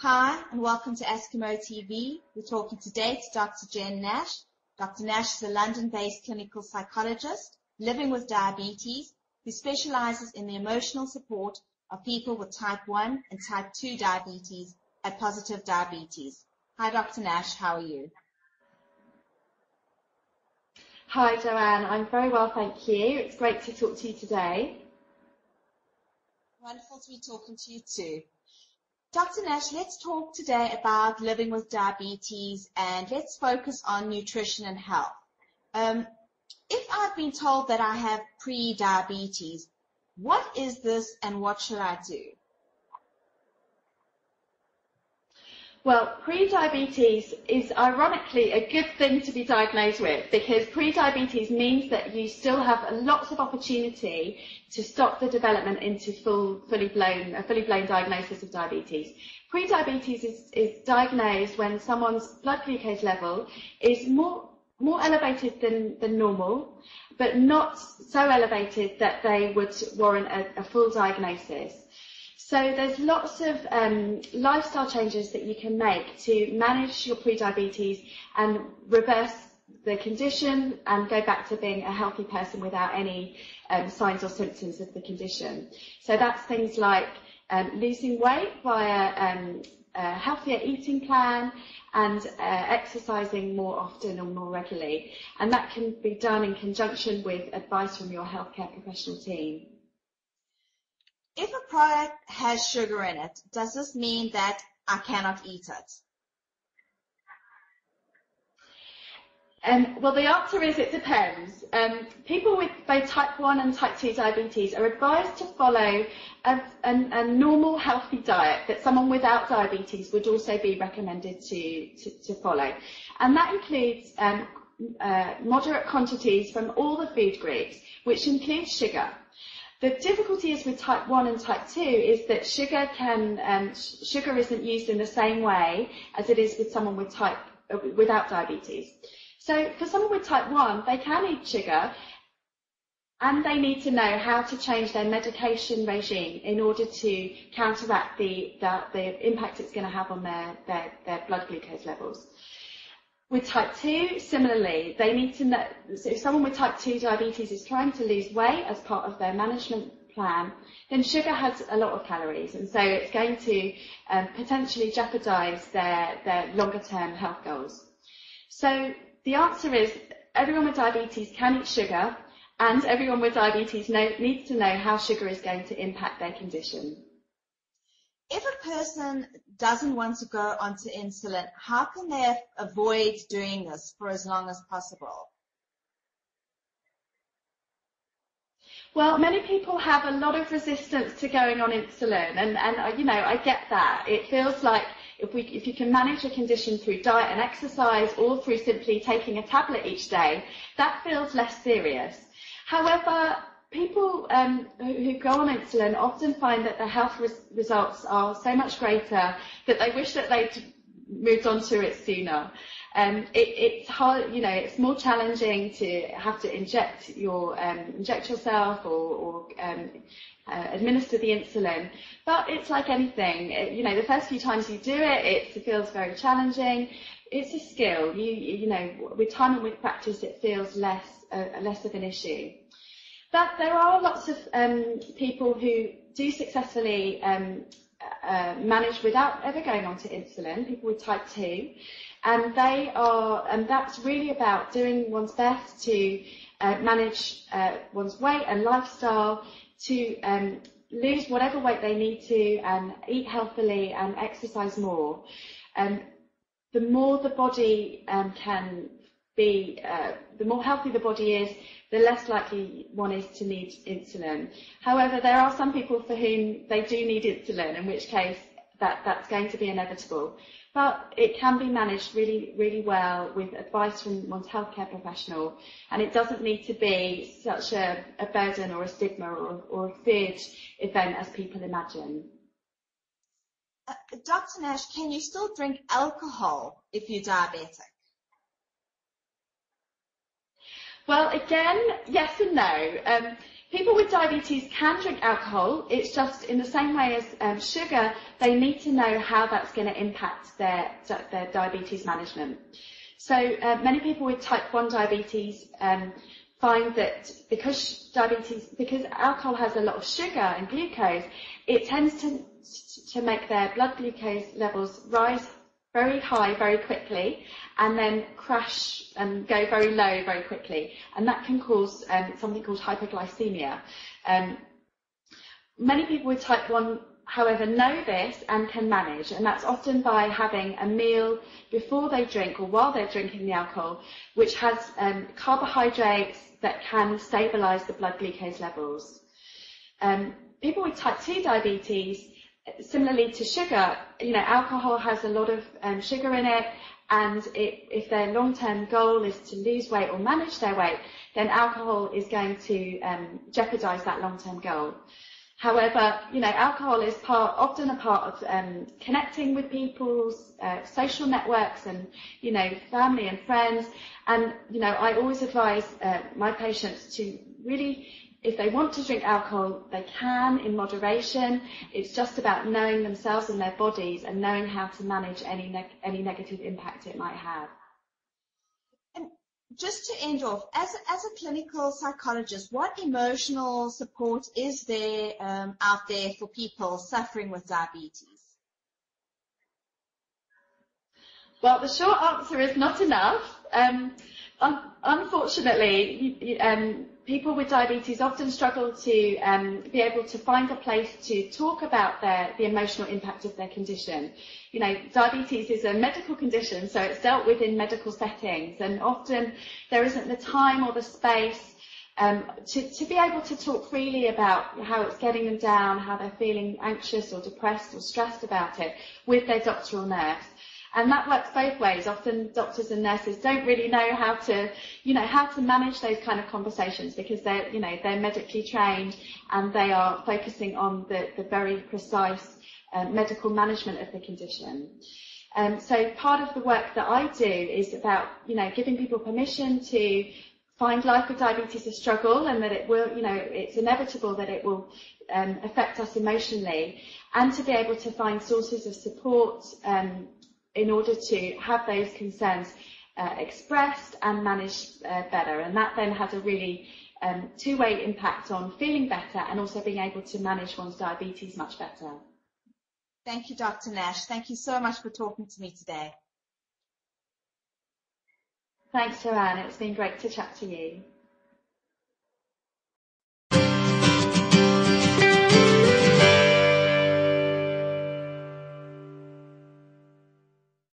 Hi, and welcome to Askimo TV. We're talking today to Dr. Jen Nash. Dr. Nash is a London-based clinical psychologist living with diabetes who specializes in the emotional support of people with type 1 and type 2 diabetes at Positive Diabetes. Hi, Dr. Nash. How are you? Hi, Joanne. I'm very well, thank you. It's great to talk to you today. Wonderful to be talking to you too. Dr. Nash, let's talk today about living with diabetes and let's focus on nutrition and health. If I've been told that I have pre-diabetes, what is this and what should I do? Well, pre-diabetes is ironically a good thing to be diagnosed with because pre-diabetes means that you still have lots of opportunity to stop the development into fully blown diagnosis of diabetes. Pre-diabetes is diagnosed when someone's blood glucose level is more elevated than normal, but not so elevated that they would warrant a full diagnosis. So there's lots of lifestyle changes that you can make to manage your prediabetes and reverse the condition and go back to being a healthy person without any signs or symptoms of the condition. So that's things like losing weight via a healthier eating plan and exercising more often or more regularly. And that can be done in conjunction with advice from your healthcare professional team. If a product has sugar in it, does this mean that I cannot eat it? Well, the answer is it depends. People with both type 1 and type 2 diabetes are advised to follow a normal, healthy diet that someone without diabetes would also be recommended to follow. And that includes moderate quantities from all the food groups, which includes sugar. The difficulty is with type 1 and type 2 is that sugar isn't used in the same way as it is with someone without diabetes. So for someone with type 1, they can eat sugar and they need to know how to change their medication regime in order to counteract the impact it's going to have on their blood glucose levels. With type 2, similarly, they need to know, so if someone with type 2 diabetes is trying to lose weight as part of their management plan, then sugar has a lot of calories, and so it's going to potentially jeopardize their longer-term health goals. So the answer is everyone with diabetes can eat sugar, and everyone with diabetes needs to know how sugar is going to impact their condition. If a person doesn't want to go onto insulin, how can they avoid doing this for as long as possible? Well, many people have a lot of resistance to going on insulin, and you know, I get that. It feels like if you can manage a condition through diet and exercise or through simply taking a tablet each day, that feels less serious. However, people who go on insulin often find that their health results are so much greater that they wish that they'd moved on to it sooner. It's hard, you know, it's more challenging to have to inject yourself or administer the insulin. But it's like anything, you know, the first few times you do it, it feels very challenging. It's a skill. You know, with time and with practice, it feels less of an issue. But there are lots of people who do successfully manage without ever going onto insulin, people with type 2, and that's really about doing one's best to manage one's weight and lifestyle, to lose whatever weight they need to and eat healthily and exercise more. The more the body can be, the more healthy the body is, the less likely one is to need insulin. However, there are some people for whom they do need insulin, in which case that's going to be inevitable. But it can be managed really, really well with advice from one's healthcare professional, and it doesn't need to be such a burden or a stigma or a feared event as people imagine. Dr. Nash, can you still drink alcohol if you're diabetic? Well, again, yes and no. People with diabetes can drink alcohol. It's just in the same way as sugar, they need to know how that's going to impact their diabetes management. So many people with type 1 diabetes find that because alcohol has a lot of sugar and glucose, it tends to make their blood glucose levels rise very high very quickly and then crash and go very low very quickly, and that can cause something called hypoglycemia. Many people with type 1, however, know this and can manage, and that's often by having a meal before they drink or while they're drinking the alcohol, which has carbohydrates that can stabilise the blood glucose levels. People with type 2 diabetes, similarly to sugar, alcohol has a lot of sugar in it, and if their long-term goal is to lose weight or manage their weight, then alcohol is going to jeopardise that long-term goal. However, alcohol is often a part of connecting with people's social networks and, family and friends. And, I always advise my patients to really, if they want to drink alcohol, they can in moderation. It's just about knowing themselves and their bodies and knowing how to manage any negative impact it might have. And just to end off, as a clinical psychologist, what emotional support is there out there for people suffering with diabetes? Well, the short answer is not enough. Unfortunately, people with diabetes often struggle to be able to find a place to talk about the emotional impact of their condition. Diabetes is a medical condition, so it's dealt with in medical settings, and often there isn't the time or the space to be able to talk freely about how it's getting them down, how they're feeling anxious or depressed or stressed about it with their doctor or nurse. And that works both ways. Often doctors and nurses don't really know how to manage those kind of conversations because they're medically trained and they are focusing on the very precise medical management of the condition. So part of the work that I do is about, giving people permission to find life with diabetes a struggle, and that it will, it's inevitable that it will affect us emotionally, and to be able to find sources of support in order to have those concerns expressed and managed better. And that then has a really two-way impact on feeling better and also being able to manage one's diabetes much better. Thank you, Dr. Nash. Thank you so much for talking to me today. Thanks, Joanne. It's been great to chat to you.